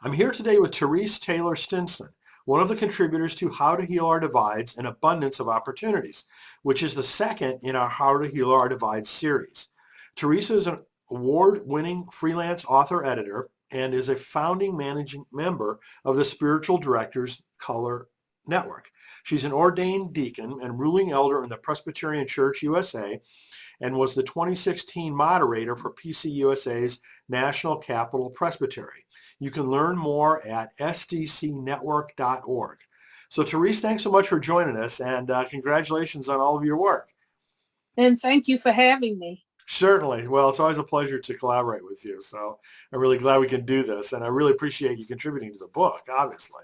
I'm here today with Therese Taylor-Stinson, one of the contributors to How to Heal Our Divides, An Abundance of Opportunities, which is the second in our How to Heal Our Divides series. Therese is an award-winning freelance author-editor and is a founding managing member of the Spiritual Directors Color Network. She's an ordained deacon and ruling elder in the Presbyterian Church, USA, and was the 2016 moderator for PCUSA's National Capital Presbytery. You can learn more at sdcnetwork.org. So Therese, thanks so much for joining us, and congratulations on all of your work. And thank you for having me. Certainly. Well, it's always a pleasure to collaborate with you. So I'm really glad we can do this, and I really appreciate you contributing to the book, obviously.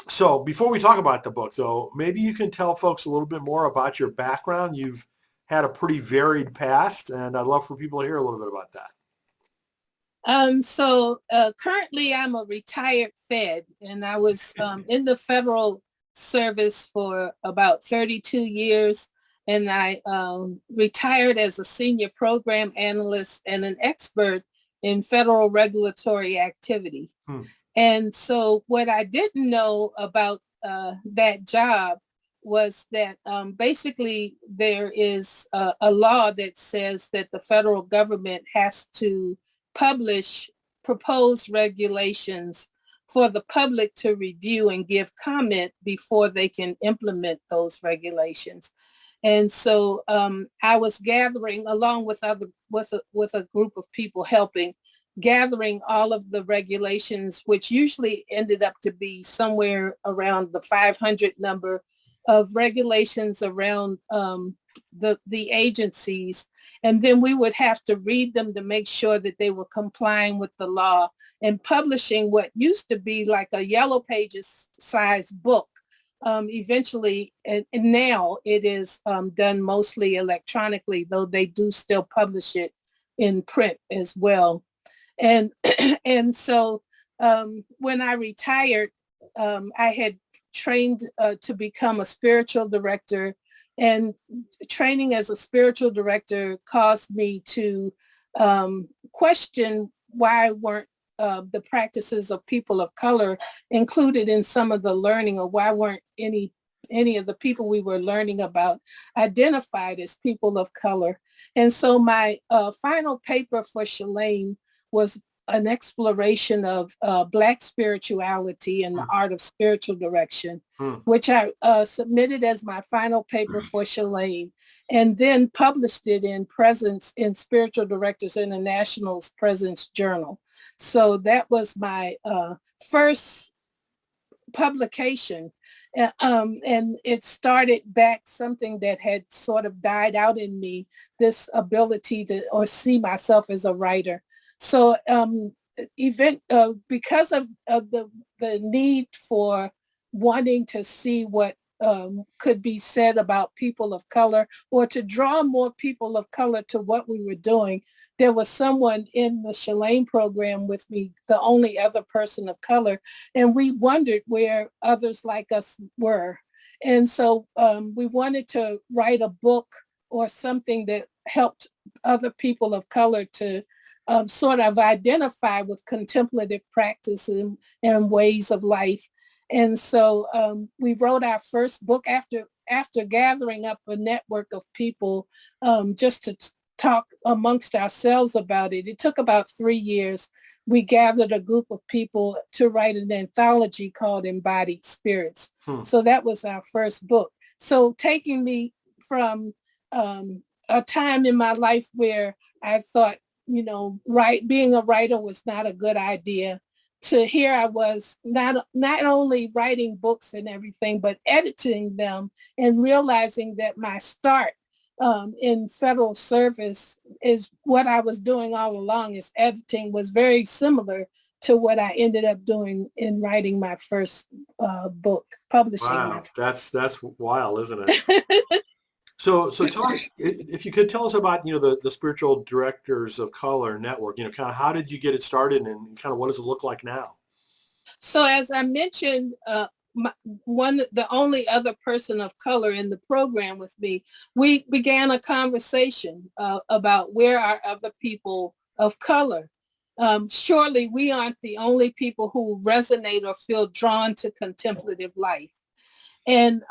So before we talk about the book, though, maybe you can tell folks a little bit more about your background. You've had a pretty varied past, and I'd love for people to hear a little bit about that. Currently I'm a retired Fed, and I was in the federal service for about 32 years, and I retired as a senior program analyst and an expert in federal regulatory activity. And so what I didn't know about that job was that basically there is a law that says that the federal government has to publish proposed regulations for the public to review and give comment before they can implement those regulations. And so I was gathering, along with a group of people helping, gathering all of the regulations, which usually ended up to be somewhere around the 500 number of regulations around the agencies. And then we would have to read them to make sure that they were complying with the law, and publishing what used to be like a yellow pages size book. Eventually, and now it is done mostly electronically, though they do still publish it in print as well. And so when I retired, I had trained to become a spiritual director, and training as a spiritual director caused me to question why weren't the practices of people of color included in some of the learning, or why weren't any of the people we were learning about identified as people of color. And so my final paper for Shalane was an exploration of Black spirituality and the art of spiritual direction, which I submitted as my final paper for Shalane, and then published it in Spiritual Directors International's Presence Journal. So that was my first publication. And it started back something that had sort of died out in me, this ability to see myself as a writer. So because of the need for wanting to see what could be said about people of color, or to draw more people of color to what we were doing, there was someone in the Shalane program with me, the only other person of color, and we wondered where others like us were. And so we wanted to write a book or something that helped other people of color to sort of identify with contemplative practice and ways of life. And so we wrote our first book after gathering up a network of people just to talk amongst ourselves about it. It took about 3 years. We gathered a group of people to write an anthology called Embodied Spirits. So that was our first book. So taking me from a time in my life where I thought, being a writer was not a good idea, to here I was not only writing books and everything, but editing them, and realizing that my start in federal service is what I was doing all along. Is editing was very similar to what I ended up doing in writing my first book, publishing. Wow, that's wild, isn't it? So talk, if you could tell us about, the Spiritual Directors of Color Network, kind of how did you get it started, and kind of what does it look like now? So as I mentioned, the only other person of color in the program with me, we began a conversation about where are other people of color. surely we aren't the only people who resonate or feel drawn to contemplative life. And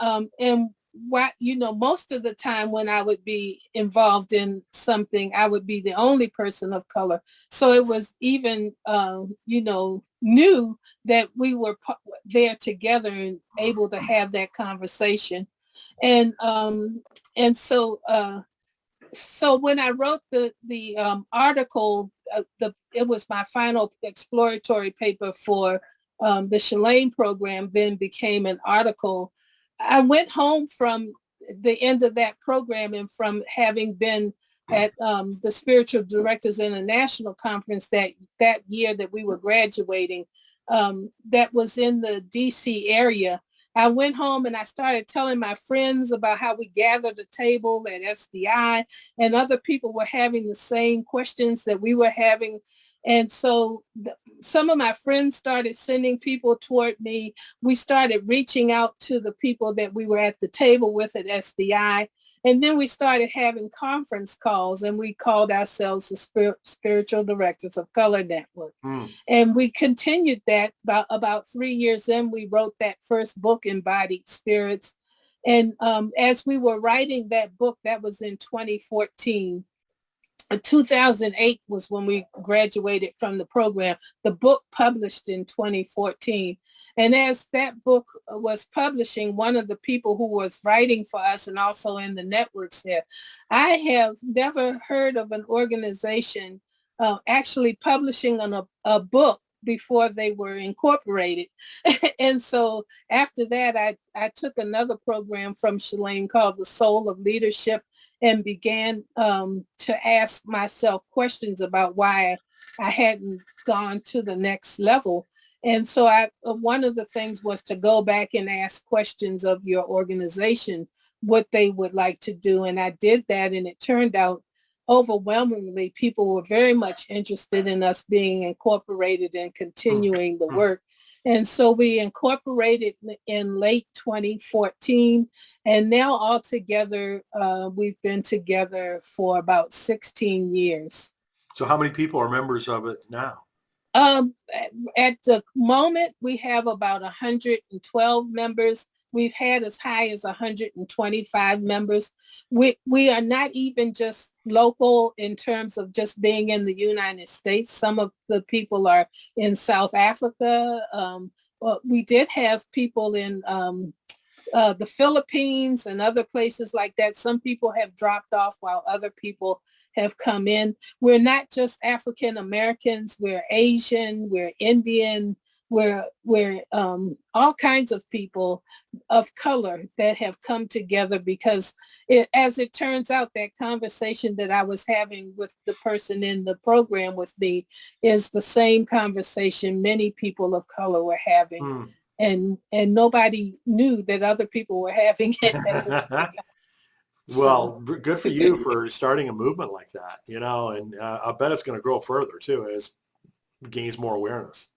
what, most of the time when I would be involved in something, I would be the only person of color. So it was even, new that we were there together and able to have that conversation. And so when I wrote the article, it was my final exploratory paper for the Shalane program, then became an article. I went home from the end of that program and from having been at the Spiritual Directors International Conference that year that we were graduating, that was in the DC area. I went home and I started telling my friends about how we gathered a table at SDI, and other people were having the same questions that we were having. And so some of my friends started sending people toward me. We started reaching out to the people that we were at the table with at SDI. And then we started having conference calls, and we called ourselves the Spiritual Directors of Color Network. And we continued that about 3 years in. We wrote that first book, Embodied Spirits. And as we were writing that book, that was in 2014. 2008 was when we graduated from the program. The book published in 2014. And as that book was publishing, one of the people who was writing for us and also in the networks there, I have never heard of an organization actually publishing a book before they were incorporated. And so after that, I took another program from Shalane called The Soul of Leadership, and began to ask myself questions about why I hadn't gone to the next level. And so one of the things was to go back and ask questions of your organization, what they would like to do. And I did that, and it turned out overwhelmingly people were very much interested in us being incorporated and continuing the work. And so we incorporated in late 2014, and now altogether, we've been together for about 16 years. So how many people are members of it now? At the moment, we have about 112 members. We've had as high as 125 members. We are not even just local in terms of just being in the United States. Some of the people are in South Africa. We did have people in the Philippines and other places like that. Some people have dropped off while other people have come in. We're not just African Americans. We're Asian. We're Indian. We're all kinds of people of color that have come together because as it turns out, that conversation that I was having with the person in the program with me is the same conversation many people of color were having. And nobody knew that other people were having it. Well, good for you for starting a movement like that, and I bet it's going to grow further too as it gains more awareness.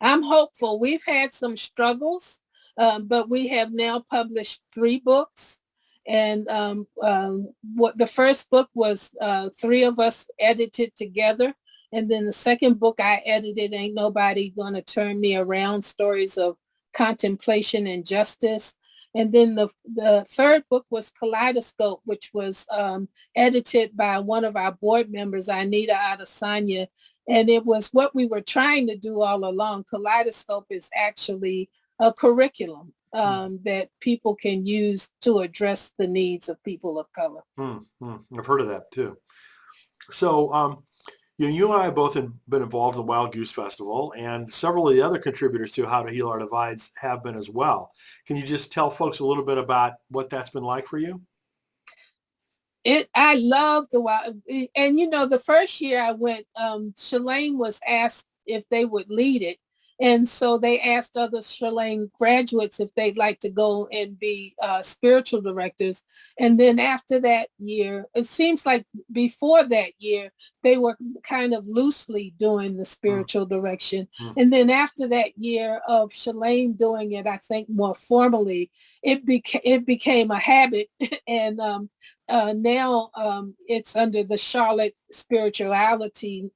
I'm hopeful. We've had some struggles, but we have now published 3 books. And what the first book was 3 of us edited together. And then the second book I edited, Ain't Nobody Gonna Turn Me Around, Stories of Contemplation and Justice. And then the third book was Kaleidoscope, which was edited by one of our board members, Anita Adesanya. And it was what we were trying to do all along. Kaleidoscope is actually a curriculum that people can use to address the needs of people of color. I've heard of that too. So you and I have both been involved in the Wild Goose Festival, and several of the other contributors to How to Heal Our Divides have been as well. Can you just tell folks a little bit about what that's been like for you? I love the Wild, and the first year I went, Shalane was asked if they would lead it. And so they asked other Shalane graduates if they'd like to go and be spiritual directors. And then after that year, it seems like before that year, they were kind of loosely doing the spiritual direction. And then after that year of Shalane doing it, I think more formally, it became a habit. And now it's under the Charlotte Spirituality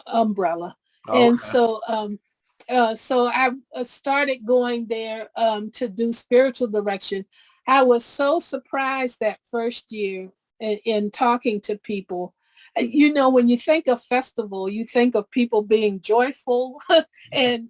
umbrella. Oh, And okay. so I started going there to do spiritual direction. I was so surprised that first year in talking to people. When you think of festival, you think of people being joyful and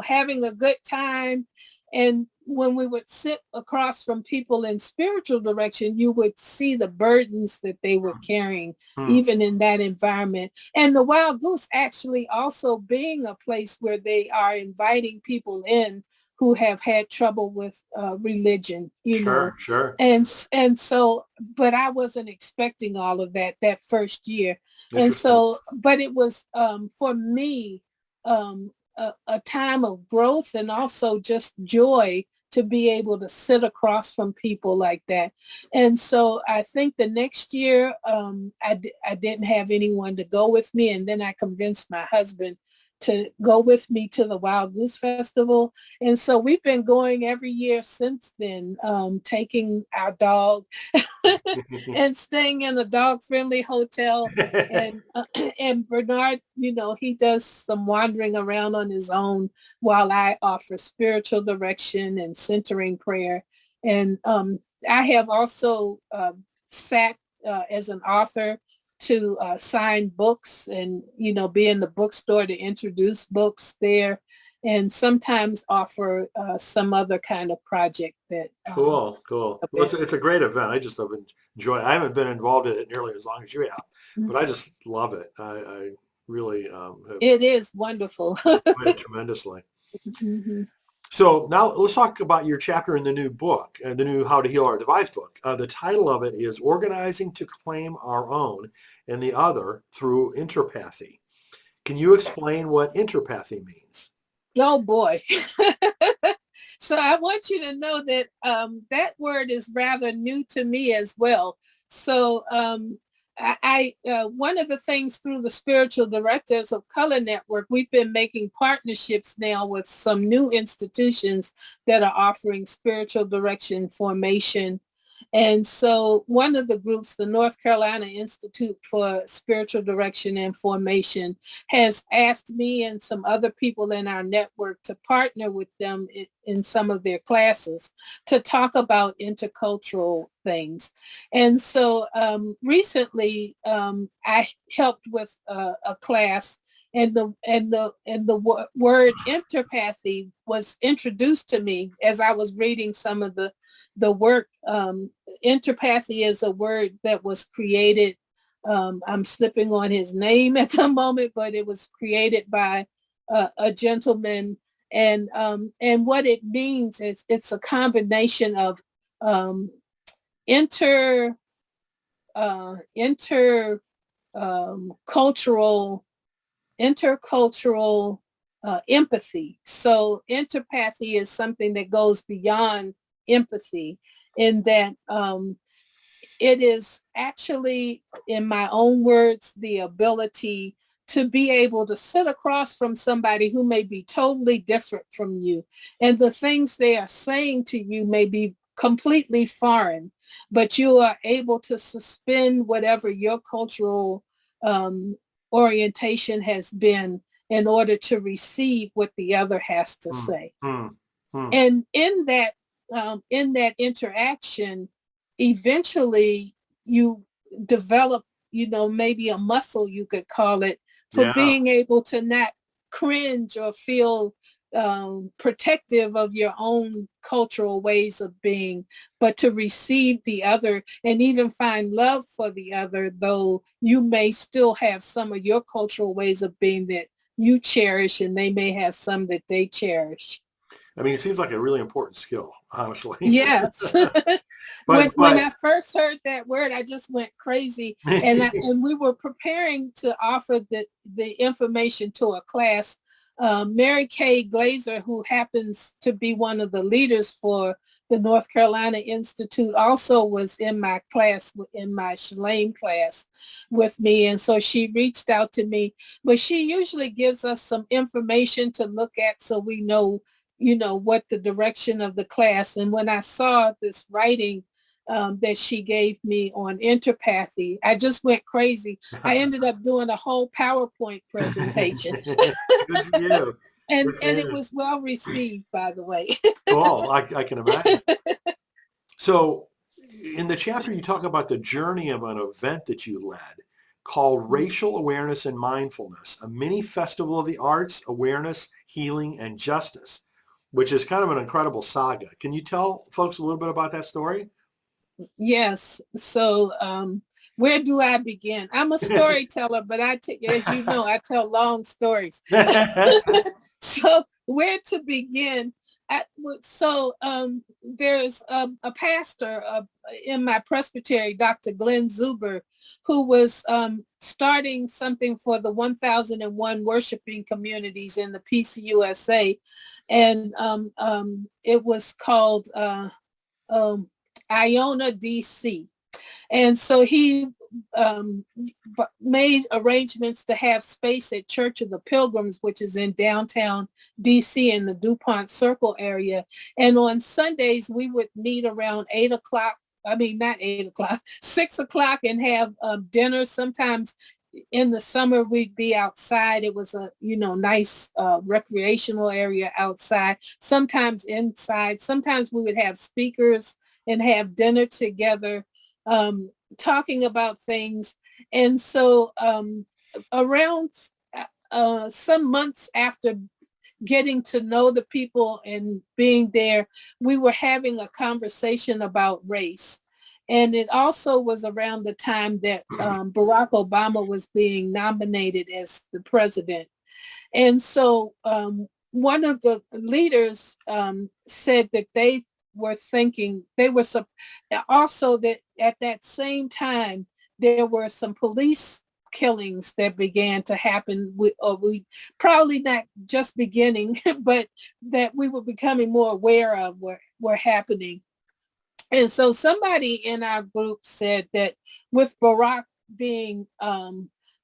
having a good time. And when we would sit across from people in spiritual direction, you would see the burdens that they were carrying, Hmm. even in that environment. And the Wild Goose actually also being a place where they are inviting people in who have had trouble with religion, Sure. and so, but I wasn't expecting all of that first year. And Interesting. so, but it was for me a time of growth and also just joy to be able to sit across from people like that. And so I think the next year I didn't have anyone to go with me, and then I convinced my husband to go with me to the Wild Goose Festival. And so we've been going every year since then, taking our dog and staying in a dog-friendly hotel. And Bernard, he does some wandering around on his own while I offer spiritual direction and centering prayer. And I have also sat as an author to sign books and, be in the bookstore to introduce books there, and sometimes offer some other kind of project that. Cool. Well, it's a great event. I just have enjoyed. I haven't been involved in it nearly as long as you have, but I just love it. I really have It is wonderful. enjoyed it tremendously. Mhm. So now let's talk about your chapter in the new book, the new How to Heal Our Divides book. The title of it is Organizing to Claim Our Own and the Other Through Interpathy. Can you explain what interpathy means? Oh boy. So I want you to know that that word is rather new to me as well. So one of the things through the Spiritual Directors of Color Network, we've been making partnerships now with some new institutions that are offering spiritual direction formation. And so one of the groups, the North Carolina Institute for Spiritual Direction and Formation, has asked me and some other people in our network to partner with them in some of their classes to talk about intercultural things. And so recently I helped with a class, and the word interpathy was introduced to me as I was reading some of the work. Interpathy is a word that was created. I'm slipping on his name at the moment, but it was created by a gentleman. And what it means is it's a combination of intercultural empathy. So interpathy is something that goes beyond empathy, in that it is actually, in my own words, the ability to be able to sit across from somebody who may be totally different from you, and the things they are saying to you may be completely foreign, but you are able to suspend whatever your cultural orientation has been in order to receive what the other has to Hmm, say. hmm, hmm. And in that interaction, eventually you develop, maybe a muscle, you could call it, for Yeah. being able to not cringe or feel protective of your own cultural ways of being, but to receive the other and even find love for the other, though you may still have some of your cultural ways of being that you cherish and they may have some that they cherish. I mean, it seems like a really important skill, honestly. Yes. when But when I first heard that word, I just went crazy, and we were preparing to offer the information to a class. Mary Kay Glazer, who happens to be one of the leaders for the North Carolina Institute, also was in my class, in my Shalane class with me. And so she reached out to me, but she usually gives us some information to look at so we know what the direction of the class. And when I saw this writing that she gave me on Interpathy. I just went crazy. I ended up doing a whole PowerPoint presentation. Good for you. And Good for it you. was well received, by the way. Cool. I can imagine. So in the chapter, you talk about the journey of an event that you led called Racial Awareness and Mindfulness, a mini festival of the arts, awareness, healing, and justice, which is kind of an incredible saga. Can you tell folks a little bit about that story? Yes. So where do I begin? I'm a storyteller, but as you know, I tell long stories. So where to begin? There's a pastor in my Presbytery, Dr. Glenn Zuber, who was starting something for the 1001 worshiping communities in the PCUSA. And it was called Iona, DC. And so he made arrangements to have space at Church of the Pilgrims, which is in downtown DC in the DuPont Circle area. And on Sundays, we would meet around 6 o'clock and have dinner. Sometimes in the summer, we'd be outside. It was a, nice recreational area outside, sometimes inside. Sometimes we would have speakers and have dinner together, talking about things. And so around some months after getting to know the people and being there, we were having a conversation about race. And it also was around the time that Barack Obama was being nominated as the president. And so one of the leaders said that they were also that at that same time, there were some police killings that began to happen. We probably not just beginning, but that we were becoming more aware of were happening. And so somebody in our group said that with Barack being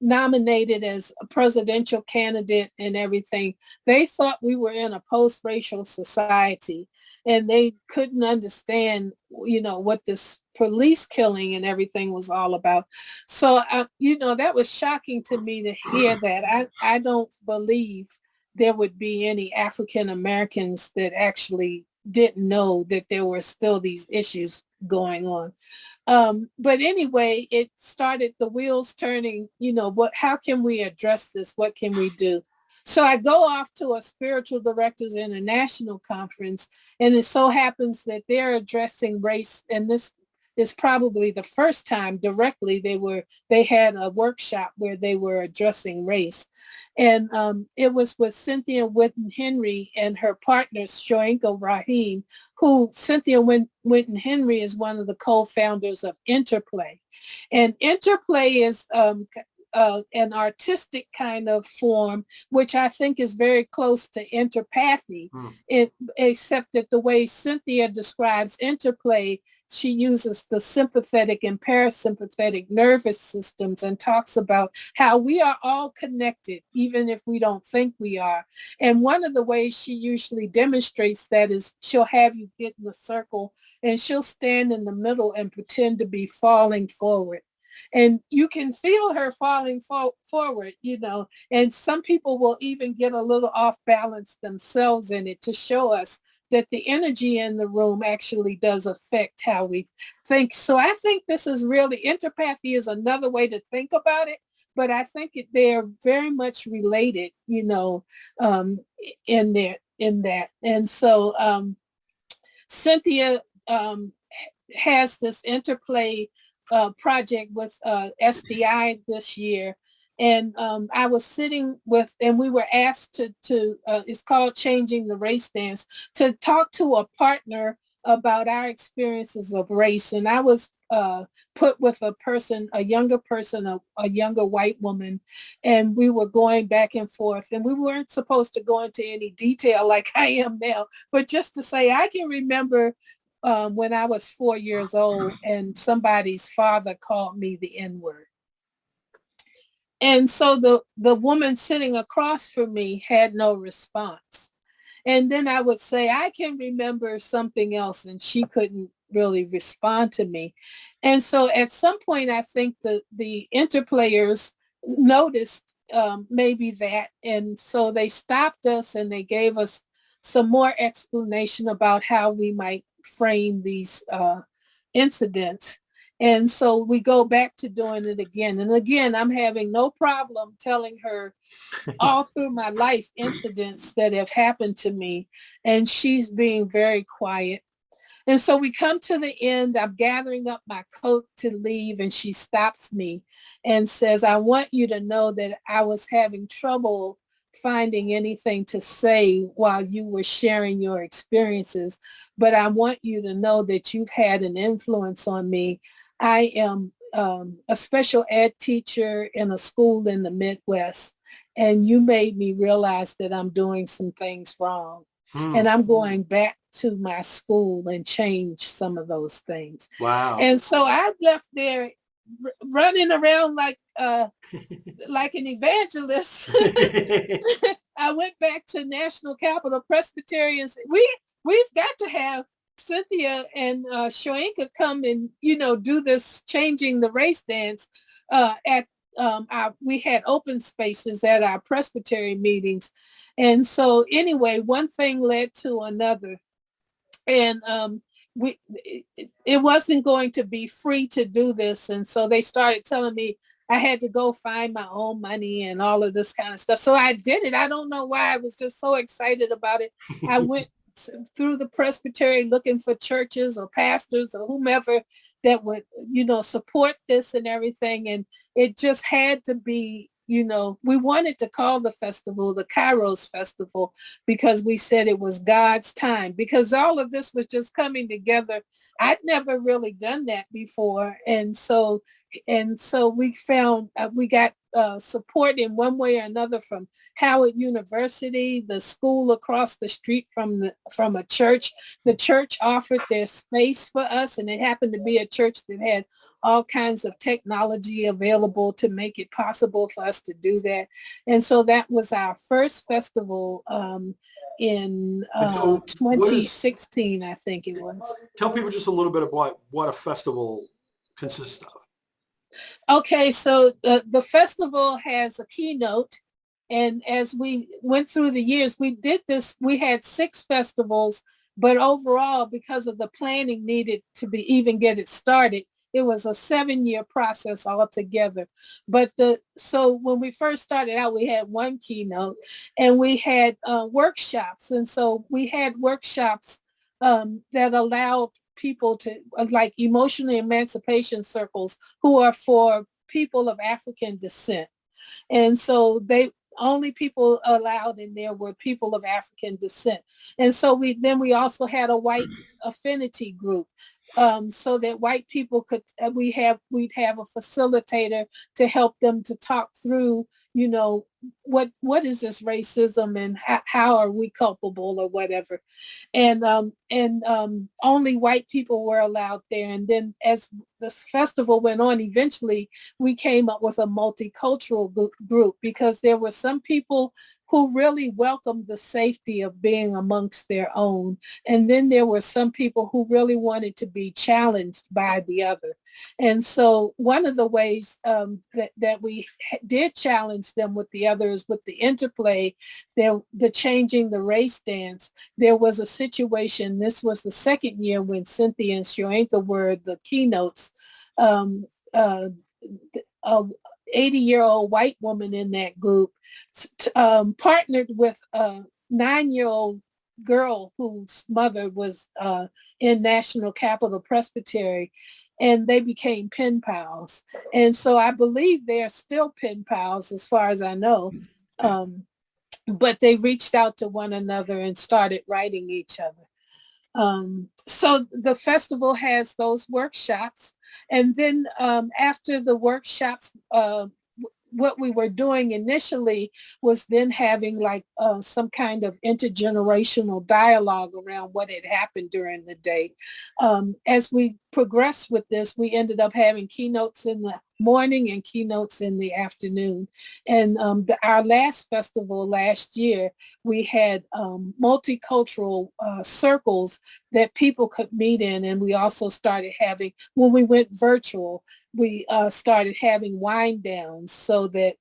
nominated as a presidential candidate and everything, they thought we were in a post-racial society. And they couldn't understand, what this police killing and everything was all about. So, that was shocking to me to hear that. I don't believe there would be any African Americans that actually didn't know that there were still these issues going on. But anyway, it started the wheels turning, how can we address this? What can we do? So I go off to a Spiritual Directors International conference, and it so happens that they're addressing race, and this is probably the first time directly they had a workshop where they were addressing race. And it was with Cynthia Whitten-Henry and her partner, Shoinka Rahim, who Cynthia Whitten-Henry is one of the co-founders of Interplay. And Interplay is an artistic kind of form, which I think is very close to interpathy, except that the way Cynthia describes interplay, she uses the sympathetic and parasympathetic nervous systems and talks about how we are all connected, even if we don't think we are. And one of the ways she usually demonstrates that is she'll have you get in a circle and she'll stand in the middle and pretend to be falling forward. And you can feel her falling forward, and some people will even get a little off balance themselves in it to show us that the energy in the room actually does affect how we think. So I think this is really, interpathy is another way to think about it, but I think they're very much related, in that. And so Cynthia has this interplay project with SDI this year. And I was sitting with, and we were asked to it's called Changing the Race Dance, to talk to a partner about our experiences of race. And I was put with a younger white woman, and we were going back and forth. And we weren't supposed to go into any detail like I am now, but just to say, I can remember when I was 4 years old and somebody's father called me the N-word. And so the woman sitting across from me had no response. And then I would say, I can remember something else, and she couldn't really respond to me. And so at some point, I think the interplayers noticed maybe that. And so they stopped us and they gave us some more explanation about how we might frame these incidents. And so we go back to doing it again. And again, I'm having no problem telling her all through my life incidents that have happened to me. And she's being very quiet. And so we come to the end. I'm gathering up my coat to leave, and she stops me and says, I want you to know that I was having trouble finding anything to say while you were sharing your experiences, but I want you to know that you've had an influence on me. I am a special ed teacher in a school in the Midwest, and you made me realize that I'm doing some things wrong. And I'm going back to my school and change some of those things. Wow. And so I left there running around like an evangelist. I went back to National Capital Presbyterians. We've got to have Cynthia and Shoenka come and, do this changing the race dance we had open spaces at our Presbytery meetings. And so anyway, one thing led to another. And it wasn't going to be free to do this. And so they started telling me I had to go find my own money and all of this kind of stuff. So I did it. I don't know why. I was just so excited about it. I went through the Presbytery looking for churches or pastors or whomever that would, support this and everything. And it just had to be, we wanted to call the festival the Kairos Festival because we said it was God's time, because all of this was just coming together. I'd never really done that before. And so we found, we got support in one way or another from Howard University, the school across the street from a church. The church offered their space for us, and it happened to be a church that had all kinds of technology available to make it possible for us to do that. And so that was our first festival in 2016, I think it was. Tell people just a little bit about what a festival consists of. Okay, so the festival has a keynote. And as we went through the years, we had 6 festivals, but overall, because of the planning needed to even get it started, it was a 7-year process altogether. But so when we first started out, we had one keynote and we had workshops. And so we had workshops that allowed people to, like emotional emancipation circles, who are for people of African descent. And so only people allowed in there were people of African descent. And so we also had a white affinity group, so that white people could, we'd have a facilitator to help them to talk through, what is this racism and how are we culpable or whatever. And only white people were allowed there. And then as this festival went on, eventually we came up with a multicultural group because there were some people who really welcomed the safety of being amongst their own. And then there were some people who really wanted to be challenged by the other. And so one of the ways that we did challenge them with the others, with the interplay, the changing the race dance, there was a situation, this was the second year when Cynthia and Shoenka were the keynotes, a 80-year-old white woman in that group partnered with a 9-year-old girl whose mother was in National Capital Presbytery, and they became pen pals. And so I believe they're still pen pals as far as I know, but they reached out to one another and started writing each other. So the festival has those workshops. And then after the workshops, what we were doing initially was then having like some kind of intergenerational dialogue around what had happened during the day. As we progressed with this, we ended up having keynotes in the morning and keynotes in the afternoon. And our last festival last year, we had multicultural circles that people could meet in. And we also started having, when we went virtual, we started having wind downs so that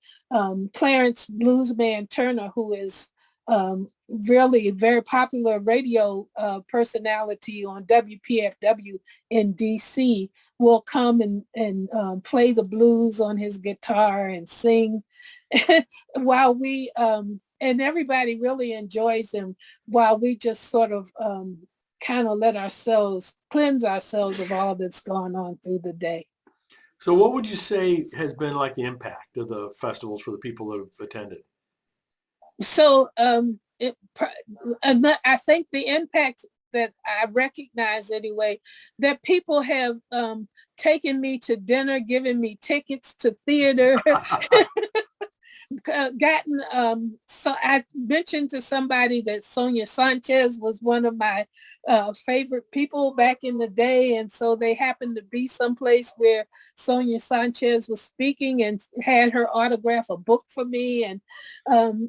Clarence Bluesman Turner, who is really a very popular radio personality on WPFW in DC, will come and play the blues on his guitar and sing while we, and everybody really enjoys him while we just sort of kind of let ourselves cleanse ourselves of all that's gone on through the day. So what would you say has been like the impact of the festivals for the people that have attended? So I think the impact that I recognize anyway, that people have taken me to dinner, given me tickets to theater, gotten, so I mentioned to somebody that Sonia Sanchez was one of my favorite people back in the day. And so they happened to be someplace where Sonia Sanchez was speaking and had her autograph a book for me. And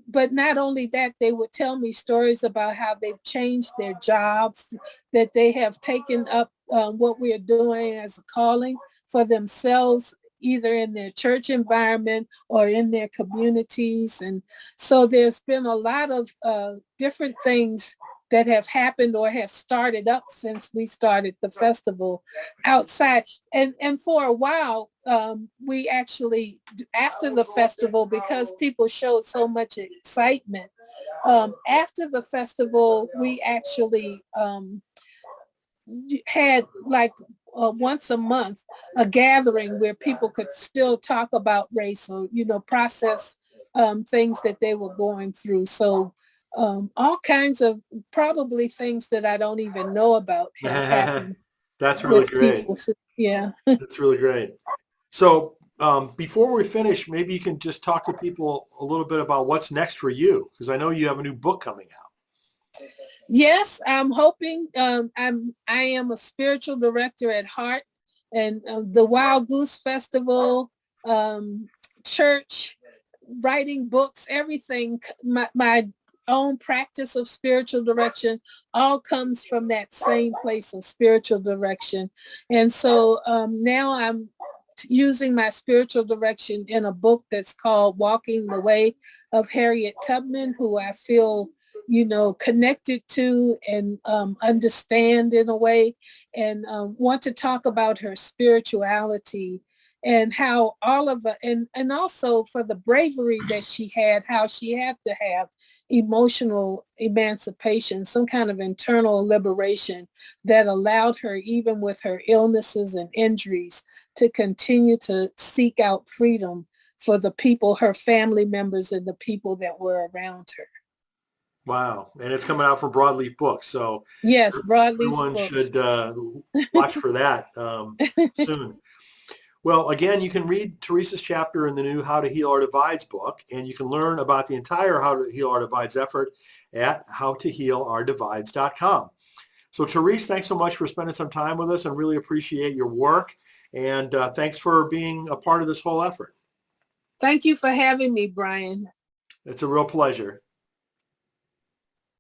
but not only that, they would tell me stories about how they've changed their jobs, that they have taken up what we're doing as a calling for themselves, either in their church environment or in their communities. And so there's been a lot of different things that have happened or have started up since we started the festival outside. And for a while, we actually, after the festival, because people showed so much excitement, after the festival, we actually had like once a month, a gathering where people could still talk about race or, process things that they were going through. So all kinds of probably things that I don't even know about have happened. That's really great. People. Yeah. That's really great. So before we finish, maybe you can just talk to people a little bit about what's next for you, because I know you have a new book coming out. Yes, I'm hoping. I am a spiritual director at heart, and the Wild Goose Festival, church, writing books, everything. My own practice of spiritual direction all comes from that same place of spiritual direction. And so now I'm using my spiritual direction in a book that's called Walking the Way of Harriet Tubman, who I feel connected to and understand in a way, and want to talk about her spirituality and how all of it, and also for the bravery that she had, how she had to have emotional emancipation, some kind of internal liberation that allowed her, even with her illnesses and injuries, to continue to seek out freedom for the people, her family members, and the people that were around her. Wow. And it's coming out from Broadleaf Books. So yes, Broadleaf everyone Books. should watch for that soon. Well, again, you can read Therese's chapter in the new How to Heal Our Divides book, and you can learn about the entire How to Heal Our Divides effort at howtohealourdivides.com. So Therese, thanks so much for spending some time with us, and really appreciate your work. And thanks for being a part of this whole effort. Thank you for having me, Brian. It's a real pleasure.